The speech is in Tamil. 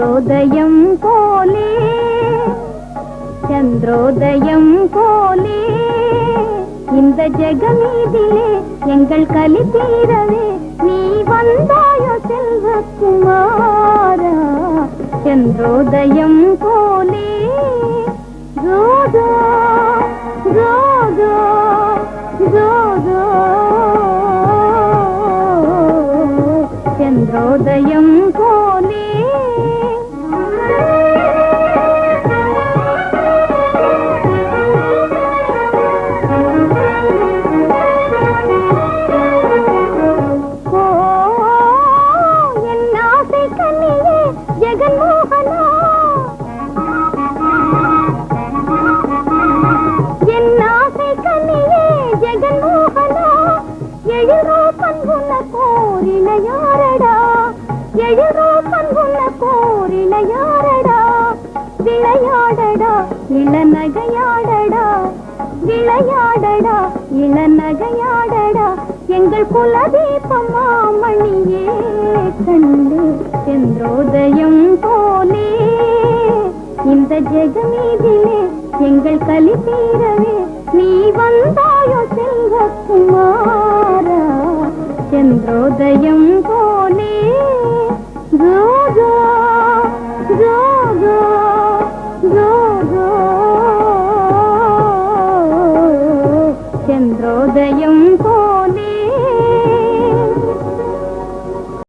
சந்திரோதயம் போலே சந்திரோதயம் போலே இந்த ஜெகமீதிலே எங்கள் கலி தீரவே நீ வந்தாயோ செல்வகுமாரா சந்திரோதயம் போலே ஜோதோ ஜோதோ ஜோதோ சந்திரோதயம் போலே விளையாடடா இளநகையாடடா விளையாடடா இளநகையாடடா எங்கள் குலதீபம் மாமணியே கண்டு சந்திரோதயம் போலே இந்த ஜெகமீதிலே எங்கள் கலி தீரவே நீ வந்தாயோ செல்வகுமாரா சந்திரோதயம் போலே ஜோஜோ ஜோஜோ ஜோஜோ சந்திரோதயம்